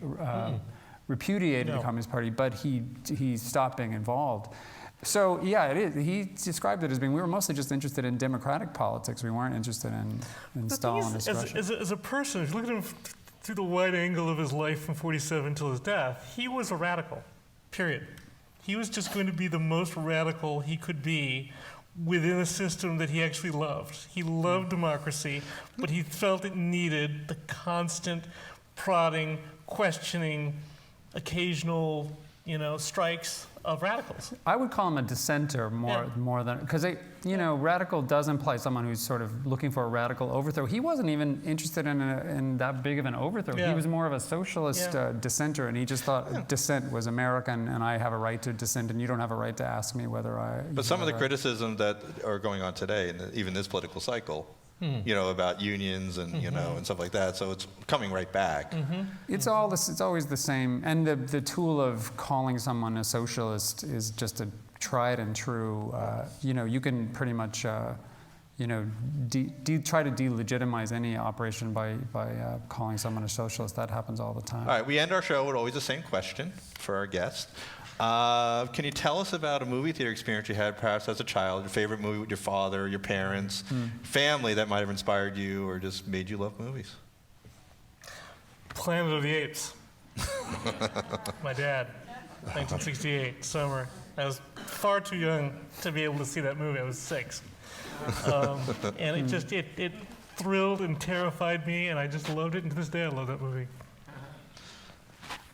repudiated the Communist Party, but he stopped being involved. So yeah, it is. He described it as being, we were mostly just interested in democratic politics. We weren't interested in Stalinist Russia. As a person, if you look at him through the wide angle of his life from 47 until his death, he was a radical, period. He was just going to be the most radical he could be within a system that he actually loved. He loved democracy, but he felt it needed the constant prodding, questioning, occasional, strikes of radicals. I would call him a dissenter more than, because radical does imply someone who's sort of looking for a radical overthrow. He wasn't even interested in that big of an overthrow. He was more of a socialist dissenter, and he just thought dissent was American, and I have a right to dissent, and you don't have a right to ask me whether I... But some of the criticisms that are going on today, in even this political cycle, about unions and and stuff like that. So it's coming right back. It's always the same. And the tool of calling someone a socialist is just a tried and true. You can pretty much try to delegitimize any operation by calling someone a socialist. That happens all the time. All right, we end our show with always the same question for our guest. Can you tell us about a movie theater experience you had perhaps as a child, your favorite movie with your father, your parents, family that might have inspired you or just made you love movies? Planet of the Apes. My dad, 1968, summer. I was far too young to be able to see that movie. I was 6. And it thrilled and terrified me, and I just loved it, and to this day I love that movie.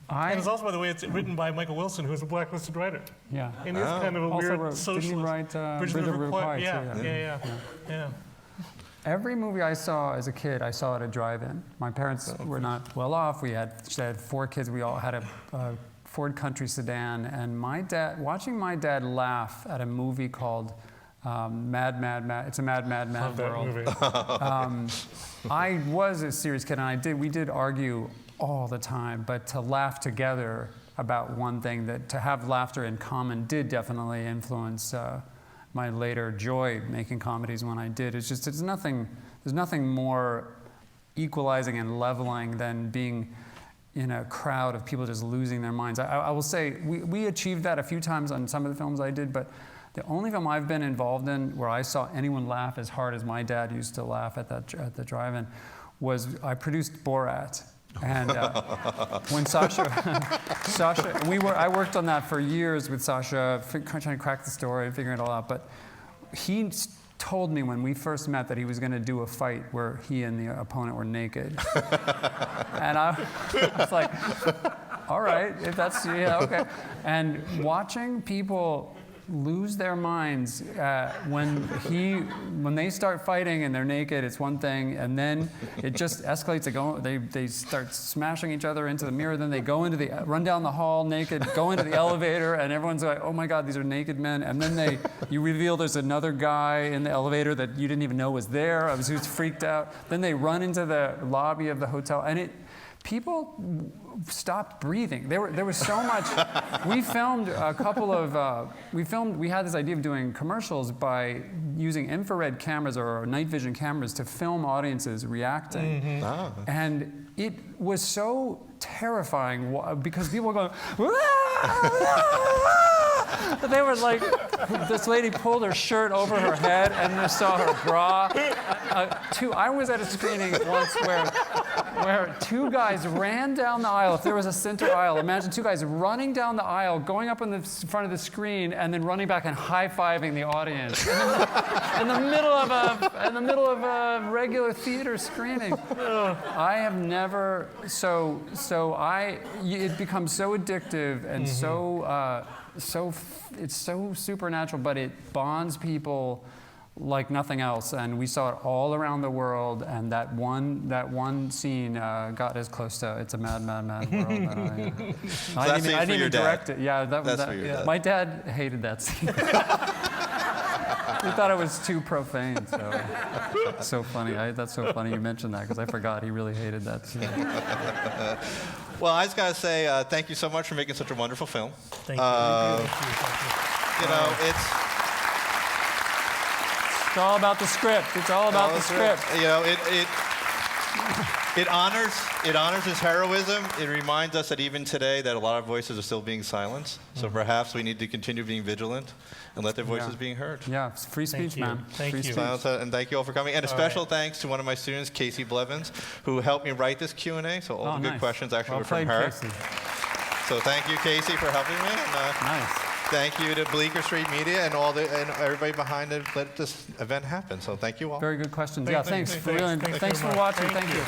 And it's also, by the way, it's written by Michael Wilson, who is a blacklisted writer. Yeah. And it's kind of a weird socialist. Didn't he write Bridge of the River Kwai? Yeah. Every movie I saw as a kid, I saw at a drive-in. My parents were not well off. We had 4 kids. We all had a Ford Country sedan. And watching my dad laugh at a movie called Mad. It's a Mad World. I was a serious kid, and we did argue all the time, but to laugh together about one thing, that to have laughter in common did definitely influence my later joy making comedies when I did. It's just, there's nothing more equalizing and leveling than being in a crowd of people just losing their minds. I will say, we achieved that a few times on some of the films I did, but the only film I've been involved in where I saw anyone laugh as hard as my dad used to laugh at the drive-in was I produced Borat. And when I worked on that for years with Sasha, trying to crack the story and figuring it all out. But he told me when we first met that he was going to do a fight where he and the opponent were naked. And I was like, all right, if that's, yeah, okay. And watching people lose their minds when they start fighting and they're naked, it's one thing, and then it just escalates. They start smashing each other into the mirror. Then they run down the hall naked, go into the elevator, and everyone's like, "Oh my God, these are naked men!" And then you reveal there's another guy in the elevator that you didn't even know was there. I was just freaked out. Then they run into the lobby of the hotel, and people stopped breathing. There was so much. We filmed a couple of, we had this idea of doing commercials by using infrared cameras or night vision cameras to film audiences reacting. Mm-hmm. Oh. And it was so terrifying because people were going, they were like, this lady pulled her shirt over her head and you saw her bra. I was at a screening once where two guys ran down the aisle. If there was a center aisle, imagine two guys running down the aisle, going up in the front of the screen, and then running back and high-fiving the audience in the middle of a regular theater screening. I have never it becomes so addictive and it's so supernatural, but it bonds people like nothing else, and we saw it all around the world. And that one scene got as close to "It's a Mad, Mad, Mad World." I didn't even direct it. Yeah, that's for your dad. My dad hated that scene. He thought it was too profane. So it's so funny. That's so funny you mentioned that because I forgot he really hated that scene. Well, I just gotta say thank you so much for making such a wonderful film. Thank you. You know, It's all about the script. It's all about the script. You know, it honors his heroism. It reminds us that even today that a lot of voices are still being silenced. So perhaps we need to continue being vigilant and let their voices being heard. Yeah, it's free speech, man. Thank you. And thank you all for coming. And a special thanks to one of my students, Casey Blevins, who helped me write this Q&A. So all the good questions actually were from her. Casey. So thank you, Casey, for helping me. And, nice. Thank you to Bleecker Street Media and everybody behind it let this event happen. So thank you all. Very good questions. Thanks for watching. much. Thank you.